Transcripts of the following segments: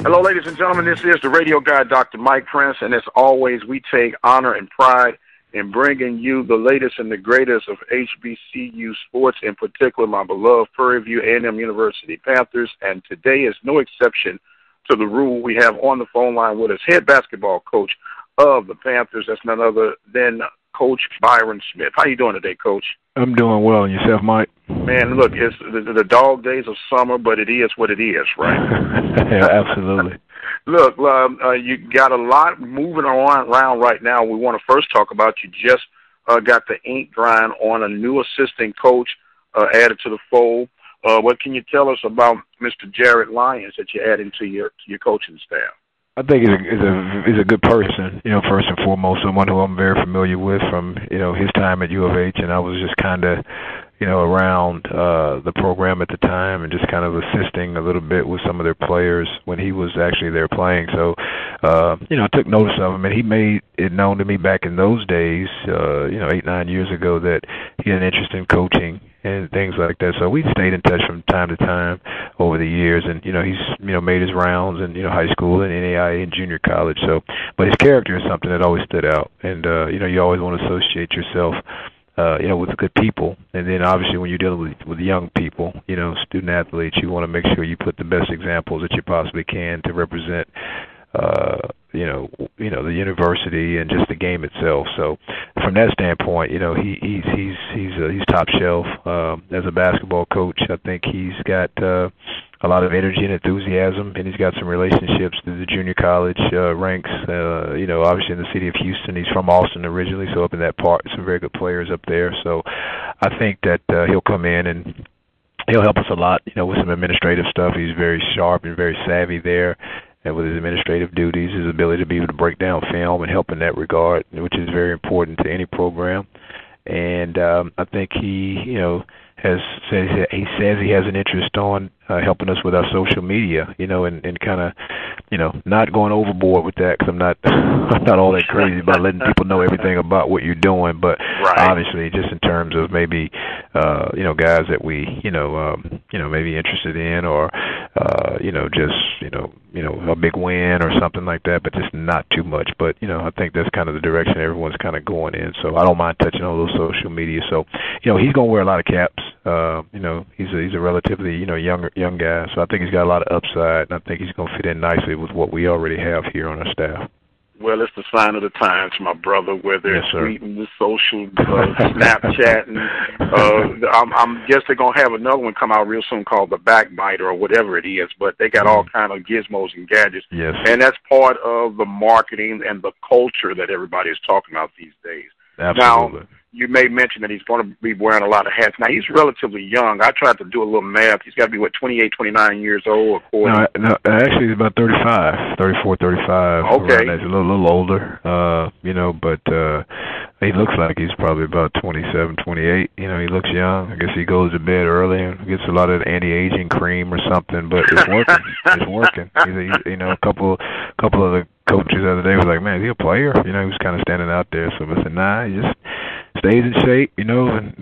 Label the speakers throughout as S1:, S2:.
S1: Hello, ladies and gentlemen. This is the radio guy, Dr. Mike Prince, and as always, we take honor and pride in bringing you the latest and the greatest of HBCU sports, in particular my beloved Prairie View A&M University Panthers, and today is no exception to the rule. We have on the phone line with us head basketball coach of the Panthers. That's none other than Coach Byron Smith. How you doing today, Coach?
S2: I'm doing well. And yourself, Mike?
S1: Man, look, it's the dog days of summer, but it is what it is, right?
S2: Yeah, absolutely.
S1: Look, you got a lot moving around right now. We want to first talk about you just got the ink drying on a new assistant coach added to the fold. What can you tell us about Mr. Jared Lyons that you're adding to your coaching staff?
S2: I think he's a good person, first and foremost, someone who I'm very familiar with from, his time at U of H, and I was just kind of, around the program at the time and just kind of assisting a little bit with some of their players when he was actually there playing. So, I took notice of him, and he made it known to me back in those days, 8-9 years ago, that he had an interest in coaching and things like that. So we stayed in touch from time to time over the years, and he's made his rounds in high school and NAIA and junior college. So, but his character is something that always stood out, and you always want to associate yourself with good people, and then obviously when you're dealing with young people, student athletes, you want to make sure you put the best examples that you possibly can to represent the university and just the game itself. So from that standpoint, he's top shelf as a basketball coach. I think he's got a lot of energy and enthusiasm, and he's got some relationships through the junior college ranks. Obviously in the city of Houston. He's from Austin originally, so up in that part, some very good players up there. So I think that he'll come in and he'll help us a lot, with some administrative stuff. He's very sharp and very savvy there. And with his administrative duties, his ability to be able to break down film and help in that regard, which is very important to any program. And I think he says he has an interest on helping us with our social media, and kind of, not going overboard with that, because I'm not all that crazy about letting people know everything about what you're doing, but
S1: right.
S2: Obviously just in terms of maybe, guys that we, maybe interested in, or, a big win or something like that, but just not too much. But, I think that's kind of the direction everyone's kind of going in. So I don't mind touching on those social media. So, he's going to wear a lot of caps. He's a relatively, young guy. So I think he's got a lot of upside, and I think he's going to fit in nicely with what we already have here on our staff.
S1: Well, it's the sign of the times, my brother, whether it's tweeting, the social, Snapchatting. I'm guess they're going to have another one come out real soon called The Backbiter or whatever it is, but they got all kind of gizmos and gadgets.
S2: Yes.
S1: And that's part of the marketing and the culture that everybody is talking about these days.
S2: Absolutely.
S1: Now, you may mention that he's going to be wearing a lot of hats. Now, he's relatively young. I tried to do a little math. He's got to be, 28, 29 years old, according
S2: No, actually, he's about 34, 35.
S1: Okay.
S2: He's a little older, but he looks like he's probably about 27, 28. He looks young. I guess he goes to bed early and gets a lot of anti-aging cream or something, but it's working. It's working. He's a couple of the coaches the other day was like, man, is he a player? He was kind of standing out there. So I said, nah, he just stays in shape, and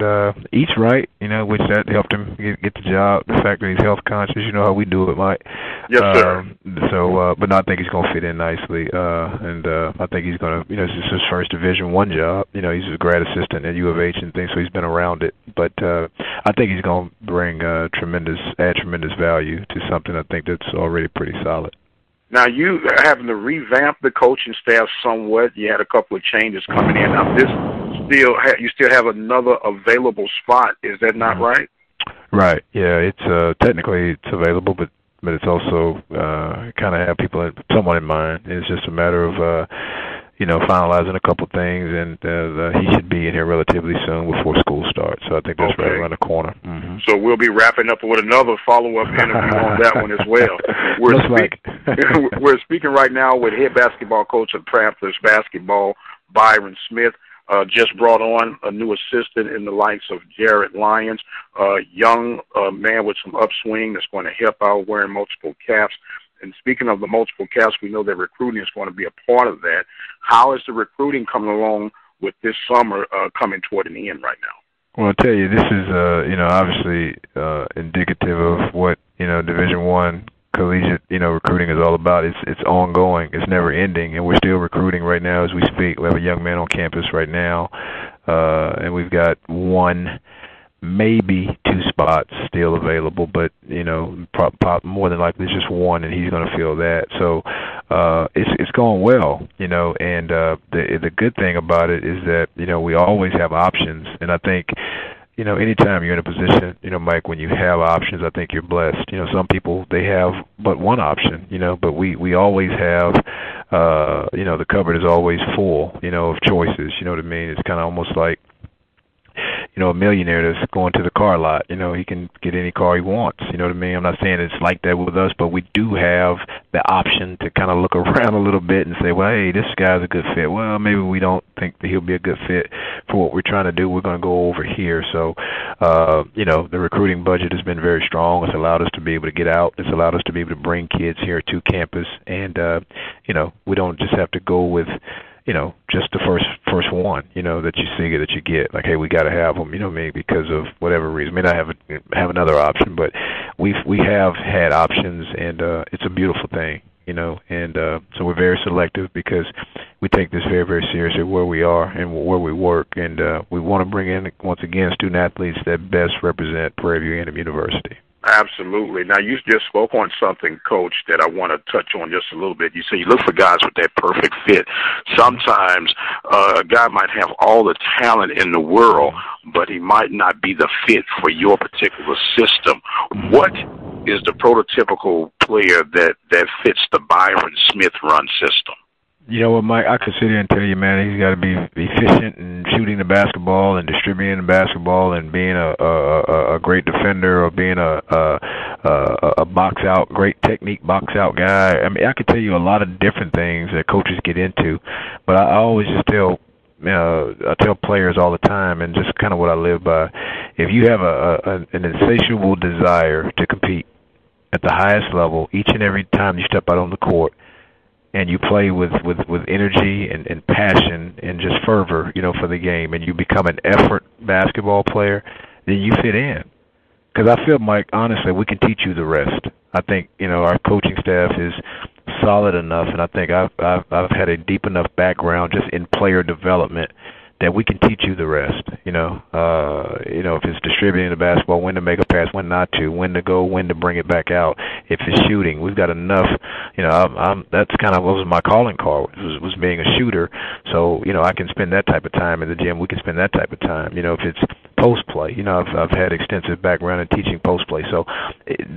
S2: eats right, which that helped him get the job. The fact that he's health conscious, how we do it, Mike.
S1: Yes, sir.
S2: But no, I think he's going to fit in nicely, and I think he's going to, this is his first Division I job. He's a grad assistant at U of H and things, so he's been around it. But I think he's going to bring add tremendous value to something I think that's already pretty solid.
S1: Now, you having to revamp the coaching staff somewhat. You had a couple of changes coming in. Now, you still have another available spot. Is that not right?
S2: Right. Yeah, it's technically it's available, but it's also kind of have people somewhat in mind. It's just a matter of finalizing a couple things, and he should be in here relatively soon before school starts. So I think that's right around the corner. Mm-hmm.
S1: So we'll be wrapping up with another follow-up interview on that one as well. We're speaking right now with head basketball coach of Panthers basketball, Byron Smith. Just brought on a new assistant in the likes of Jared Lyons, a young man with some upswing that's going to help out wearing multiple caps. And speaking of the multiple caps, we know that recruiting is going to be a part of that. How is the recruiting coming along with this summer coming toward an end right now?
S2: Well, I'll tell you, this is, obviously indicative of what, Division I collegiate, recruiting is all about. It's ongoing. It's never ending, and we're still recruiting right now as we speak. We have a young man on campus right now, and we've got one, maybe two spots still available, but more than likely it's just one, and he's going to fill that. So it's going well, and the good thing about it is that we always have options, and I think anytime you're in a position, Mike, when you have options, I think you're blessed. Some people, they have but one option, but we always have, the cupboard is always full, of choices. You know what I mean? It's kind of almost like, a millionaire that's going to the car lot. He can get any car he wants. You know what I mean? I'm not saying it's like that with us, but we do have the option to kind of look around a little bit and say, well, hey, this guy's a good fit. Well, maybe we don't think that he'll be a good fit for what we're trying to do. We're going to go over here. So, the recruiting budget has been very strong. It's allowed us to be able to get out. It's allowed us to be able to bring kids here to campus. And, we don't just have to go with just the first one, that you see that you get. Like, hey, we got to have them, maybe because of whatever reason. May not have another option, but we have had options, and it's a beautiful thing, And so we're very selective because we take this very, very seriously where we are and where we work, and we want to bring in, once again, student athletes that best represent Prairie View A&M University.
S1: Absolutely. Now, you just spoke on something, Coach, that I want to touch on just a little bit. You say you look for guys with that perfect fit. Sometimes a guy might have all the talent in the world, but he might not be the fit for your particular system. What is the prototypical player that fits the Byron Smith run system?
S2: You know what, Mike? I could sit here and tell you, man, he's got to be efficient in shooting the basketball and distributing the basketball and being a great defender or being a box out, great technique box out guy. I mean, I could tell you a lot of different things that coaches get into, but I always just tell players all the time, and just kind of what I live by. If you have an insatiable desire to compete at the highest level each and every time you step out on the court, and you play with energy and passion and just fervor, for the game, and you become an effort basketball player, then you fit in. Because I feel, Mike, honestly, we can teach you the rest. I think, our coaching staff is solid enough, and I think I've had a deep enough background just in player development that we can teach you the rest. If it's distributing the basketball, when to make a pass, when not to, when to go, when to bring it back out. If it's shooting, we've got enough. That's kind of what was my calling card, was being a shooter. So I can spend that type of time in the gym. We can spend that type of time. If it's post play, I've had extensive background in teaching post play. So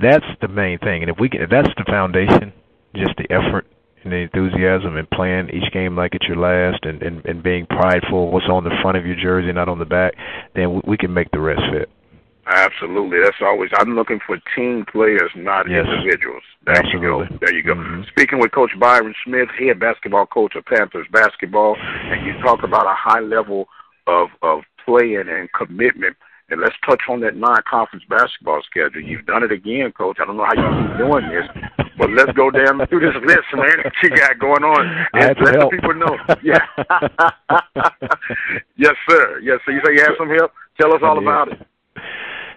S2: that's the main thing. And if that's the foundation, just the effort and the enthusiasm and playing each game like it's your last, and being prideful of what's on the front of your jersey, not on the back, then we can make the rest fit.
S1: Absolutely. That's always, I'm looking for team players, not individuals. There you go. Mm-hmm. Speaking with Coach Byron Smith, head basketball coach of Panthers basketball, and you talk about a high level of playing and commitment. And let's touch on that non-conference basketball schedule. You've done it again, Coach. I don't know how you keep doing this, but let's go down through this list, man, that you got going on. And let the people know. Yeah. Yes, sir. Yes, sir. You say you have some help? Tell us all about it.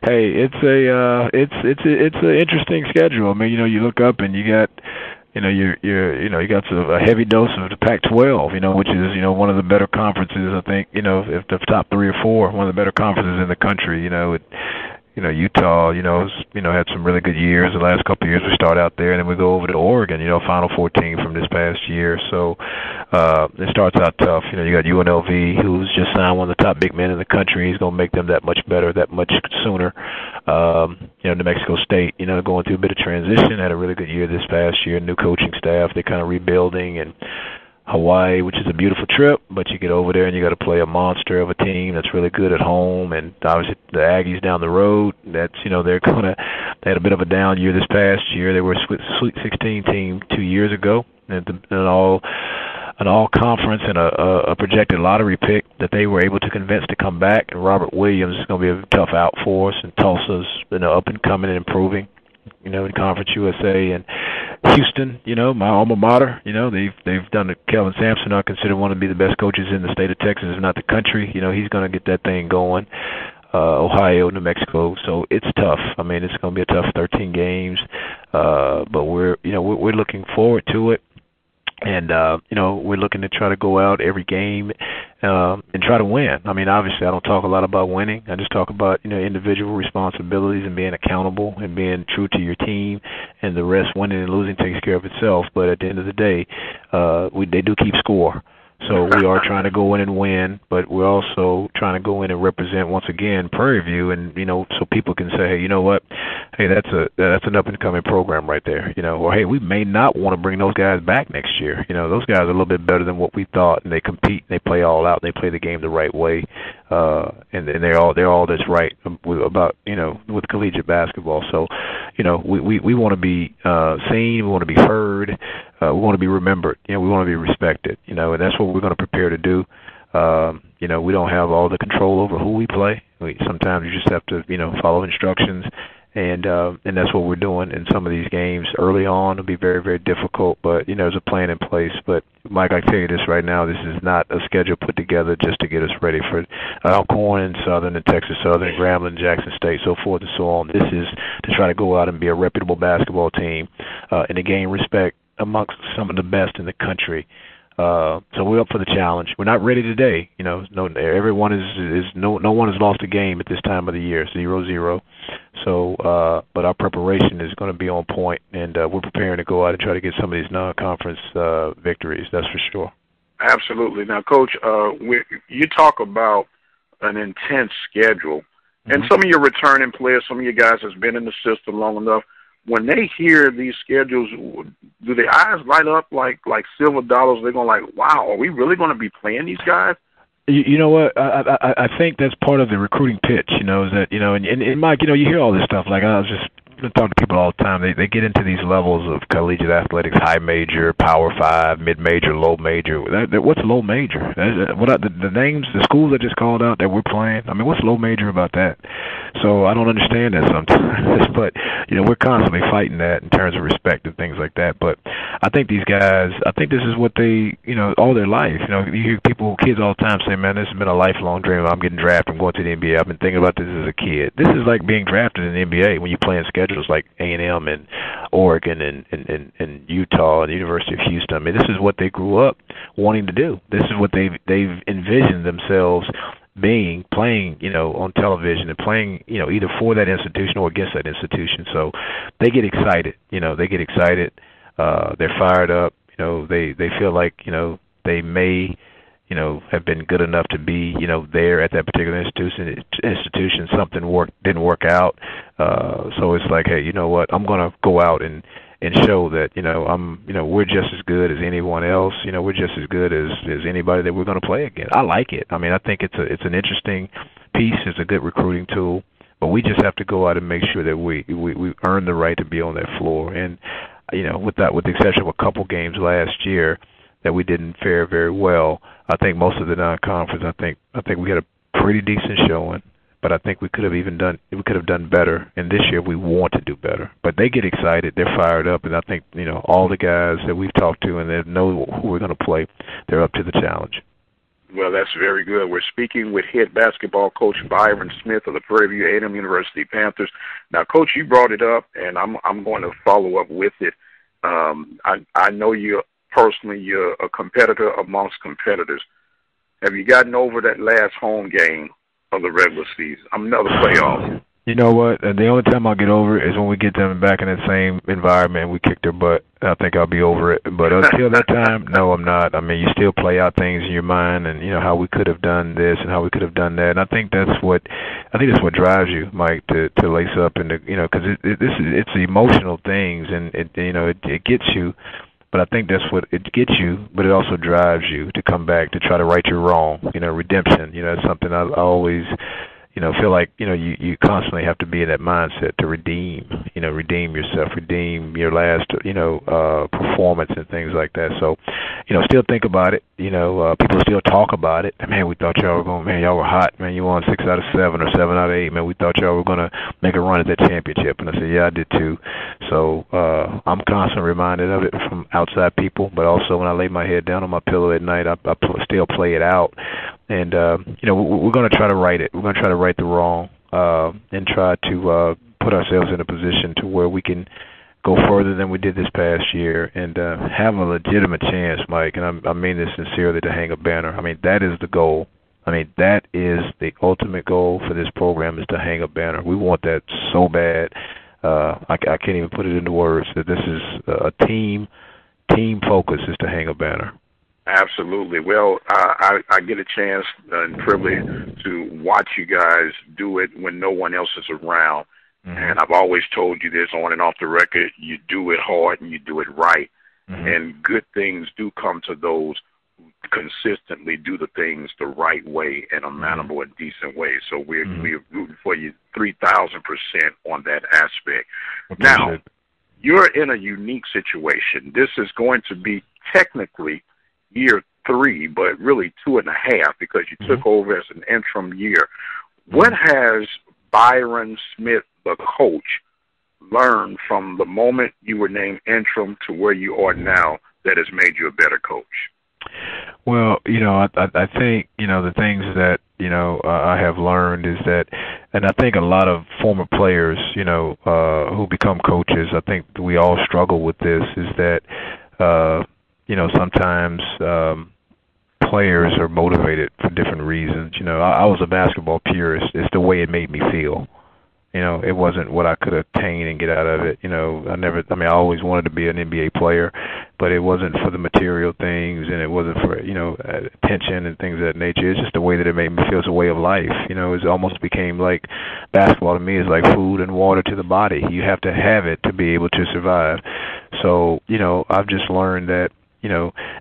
S2: Hey, it's an interesting schedule. I mean, you look up and you got, you got sort of a heavy dose of the Pac-12, which is, one of the better conferences, I think, if the top 3 or 4, one of the better conferences in the country. Utah, had some really good years. The last couple of years we start out there, and then we go over to Oregon, Final Four team from this past year. So it starts out tough. You got UNLV, who's just signed one of the top big men in the country. He's going to make them that much better, that much sooner. New Mexico State, going through a bit of transition, had a really good year this past year. New coaching staff, they're kind of rebuilding, and Hawaii, which is a beautiful trip, but you get over there and you got to play a monster of a team that's really good at home, and obviously the Aggies down the road. That's they had a bit of a down year this past year. They were a Sweet 16 team 2 years ago, and an all conference and a projected lottery pick that they were able to convince to come back. And Robert Williams is going to be a tough out for us, and Tulsa's up and coming and improving. In Conference USA, and Houston, my alma mater, they've done it. Kelvin Sampson, I consider one of the best coaches in the state of Texas, if not the country. He's going to get that thing going. Ohio, New Mexico, so it's tough. I mean, it's going to be a tough 13 games. But we're looking forward to it. And, we're looking to try to go out every game and try to win. I mean, obviously, I don't talk a lot about winning. I just talk about, individual responsibilities and being accountable and being true to your team, and the rest, winning and losing, takes care of itself. But at the end of the day, they do keep score. So we are trying to go in and win, but we're also trying to go in and represent, once again, Prairie View, and so people can say, hey, you know what? Hey, that's an up and coming program right there, or hey, we may not want to bring those guys back next year. Those guys are a little bit better than what we thought, and they compete, and they play all out, and they play the game the right way, and they're all that's right about with collegiate basketball. So, we want to be seen, we want to be heard. We want to be remembered. We want to be respected. And that's what we're going to prepare to do. We don't have all the control over who we play. Sometimes you just have to, follow instructions, and that's what we're doing in some of these games. Early on, it'll be very, very difficult, but there's a plan in place. But Mike, I tell you this right now: this is not a schedule put together just to get us ready for Alcorn and Southern and Texas Southern, Grambling, Jackson State, so forth and so on. This is to try to go out and be a reputable basketball team and to gain respect amongst some of the best in the country. So we're up for the challenge. We're not ready today. No one has lost a game at this time of the year, 0-0. So, but our preparation is going to be on point, and we're preparing to go out and try to get some of these non-conference victories. That's for sure.
S1: Absolutely. Now, Coach, you talk about an intense schedule, and some of your returning players, some of your guys has been in the system long enough. When they hear these schedules, do their eyes light up like silver dollars? They're going like, wow, are we really going to be playing these guys?
S2: You know what? I think that's part of the recruiting pitch, is that, and Mike, you hear all this stuff. Like, I was just talking to people all the time. They get into these levels of collegiate athletics: high major, power 5, mid major, low major. What's low major? The names, the schools I just called out that we're playing. I mean, what's low major about that? So I don't understand that sometimes. But we're constantly fighting that in terms of respect and things like that. But I think these guys, this is what they, all their life. You hear kids all the time say, "Man, this has been a lifelong dream. I'm getting drafted. I'm going to the NBA. I've been thinking about this as a kid." This is like being drafted in the NBA when you play in schedules like A&M and Oregon and Utah and the University of Houston. I mean, this is what they grew up wanting to do. This is what they've envisioned themselves playing, on television and playing, either for that institution or against that institution. So they get excited. They're fired up. They feel like, they may, have been good enough to be, there at that particular institution. Something didn't work out. So it's like, hey, you know what? I'm going to go out and show that, we're just as good as anyone else. We're just as good as anybody that we're going to play against. I like it. I mean, I think it's an interesting piece. It's a good recruiting tool. But we just have to go out and make sure that we earn the right to be on that floor. And, with the exception of a couple games last year that we didn't fare very well, I think most of the non-conference, I think we had a pretty decent showing. But I think we could have done better. And this year we want to do better. But they get excited, they're fired up, and I think all the guys that we've talked to and they know who we're going to play, they're up to the challenge.
S1: Well, that's very good. We're speaking with head basketball coach Byron Smith of the Prairie View A&M University Panthers. Now, Coach, you brought it up, and I'm going to follow up with it. I know you're a competitor amongst competitors. Have you gotten over that last home game of the regular season? Another playoff.
S2: You know what? The only time I'll get over it is when we get them back in that same environment and we kick their butt. I think I'll be over it. But until that time, no, I'm not. I mean, you still play out things in your mind and, how we could have done this and how we could have done that. And I think that's what drives you, Mike, to lace up and because it's emotional things and it gets you. But I think that's what it gets you, but it also drives you to come back to try to right your wrong. Redemption. It's something I always, feel like, you constantly have to be in that mindset to redeem yourself, redeem your last, performance and things like that. So, still think about it. People still talk about it. Man, we thought y'all were hot. Man, you won 6 out of 7 or 7 out of 8. Man, we thought y'all were going to make a run at that championship. And I said, yeah, I did too. So I'm constantly reminded of it from outside people, but also when I lay my head down on my pillow at night, I still play it out. And, we're going to try to right it. We're going to try to right the wrong and try to put ourselves in a position to where we can go further than we did this past year, and have a legitimate chance, Mike, and I mean this sincerely, to hang a banner. I mean, that is the goal. I mean, that is the ultimate goal for this program, is to hang a banner. We want that so bad. I can't even put it into words, that this is a team focus, is to hang a banner.
S1: Absolutely. Well, I get a chance and privilege to watch you guys do it when no one else is around. Mm-hmm. And I've always told you this on and off the record, you do it hard and you do it right. Mm-hmm. And good things do come to those who consistently do the things the right way in a manageable and decent way. So we're rooting for you 3,000% on that aspect. Now, you're in a unique situation. This is going to be technically year 3, but really 2.5, because you took over as an interim year. What has Byron Smith, the coach, learned from the moment you were named interim to where you are now that has made you a better coach?
S2: Well, I think, the things that, I have learned is that, and I think a lot of former players, who become coaches, I think we all struggle with this, is that, sometimes players are motivated for different reasons. I was a basketball purist. It's the way it made me feel. It wasn't what I could attain and get out of it. I always wanted to be an NBA player, but it wasn't for the material things, and it wasn't for, attention and things of that nature. It's just the way that it made me feel. It's a way of life. It almost became like basketball to me is like food and water to the body. You have to have it to be able to survive. So, I've just learned that,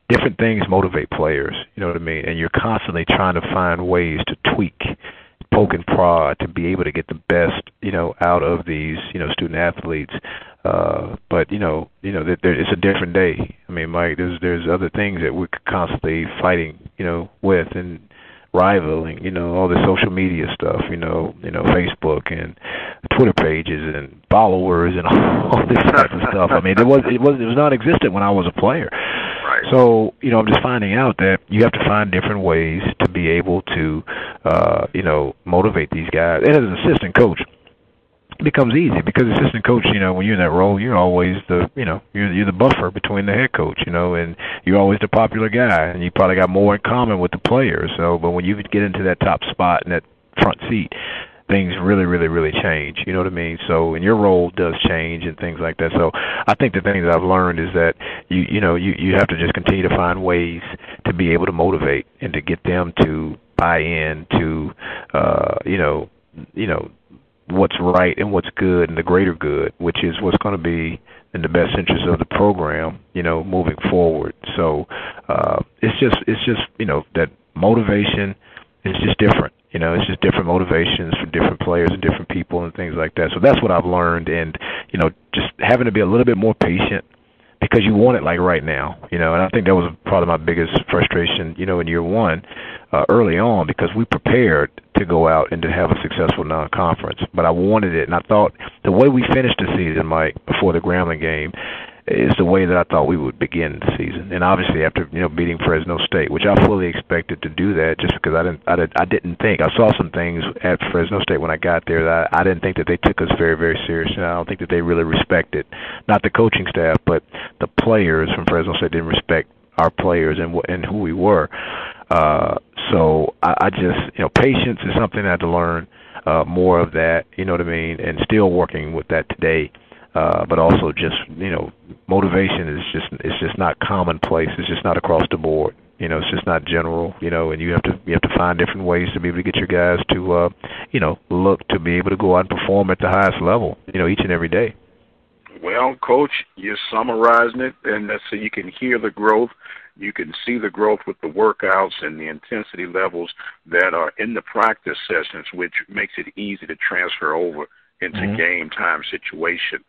S2: different things motivate players, you know what I mean? And you're constantly trying to find ways to tweak, poke and prod to be able to get the best, out of these, student athletes. But it's a different day. I mean, Mike, there's other things that we're constantly fighting, with and rivaling, all the social media stuff, Facebook and Twitter pages and followers and all this type of stuff. I mean, it was non-existent when I was a player. Right. So, I'm just finding out that you have to find different ways to be able to, motivate these guys. And as an assistant coach, it becomes easy because assistant coach, when you're in that role, you're always the, you're the buffer between the head coach, and you're always the popular guy, and you probably got more in common with the players. So, but when you get into that top spot and that front seat, things really, really, really change. You know what I mean? So, and your role does change and things like that. So, I think the thing that I've learned is that you have to just continue to find ways to be able to motivate and to get them to buy in to, what's right and what's good and the greater good, which is what's going to be in the best interest of the program, moving forward. So, it's just that motivation is just different. It's just different motivations for different players and different people and things like that. So that's what I've learned, and, just having to be a little bit more patient because you want it like right now, and I think that was probably my biggest frustration, in year 1, early on, because we prepared to go out and to have a successful non-conference, but I wanted it, and I thought the way we finished the season, Mike, before the Grambling game, is the way that I thought we would begin the season. And obviously after, beating Fresno State, which I fully expected to do that just because I didn't think. I saw some things at Fresno State when I got there that I didn't think that they took us very, very seriously. I don't think that they really respected, not the coaching staff, but the players from Fresno State didn't respect our players and who we were. So I just, patience is something I had to learn more of that, you know what I mean, and still working with that today. But also just, motivation is just not commonplace. It's just not across the board. It's just not general, and you have to find different ways to be able to get your guys to, look to be able to go out and perform at the highest level, each and every day.
S1: Well, Coach, you're summarizing it, and that's so you can hear the growth. You can see the growth with the workouts and the intensity levels that are in the practice sessions, which makes it easy to transfer over into game time situation.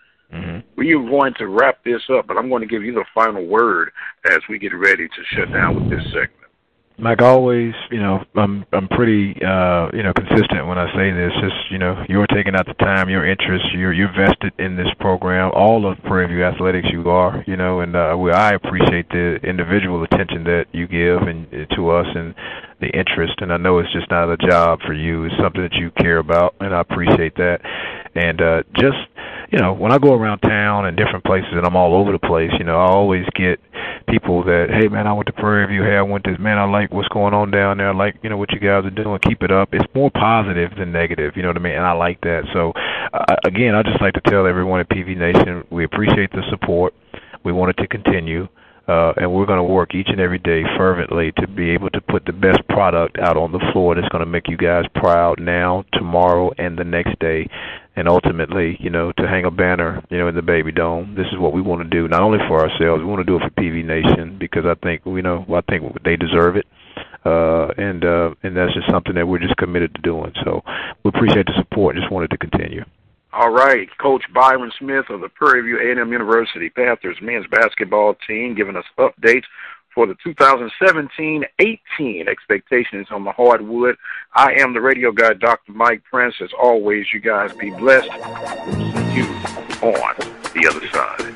S1: We are going to wrap this up, but I'm going to give you the final word as we get ready to shut down with this segment.
S2: Like always, I'm pretty, consistent when I say this. Just, you're taking out the time, your interest, you're vested in this program. All of Prairie View Athletics you are, and I appreciate the individual attention that you give and to us and the interest. And I know it's just not a job for you. It's something that you care about, and I appreciate that. And just, when I go around town and different places, and I'm all over the place, I always get people that, hey, man, I went to Prairie View. Hey, I went to, man, I like what's going on down there. I like, what you guys are doing. Keep it up. It's more positive than negative, you know what I mean? And I like that. So, again, I just like to tell everyone at PV Nation, we appreciate the support. We want it to continue. And we're going to work each and every day fervently to be able to put the best product out on the floor that's going to make you guys proud now, tomorrow, and the next day. And ultimately, to hang a banner, in the Baby Dome. This is what we want to do, not only for ourselves. We want to do it for PV Nation because I think they deserve it. And that's just something that we're just committed to doing. So we appreciate the support and just wanted to continue.
S1: All right, Coach Byron Smith of the Prairie View A&M University Panthers men's basketball team giving us updates for the 2017-18 expectations on the hardwood. I am the radio guy, Dr. Mike Prince. As always, you guys be blessed. See you on the other side.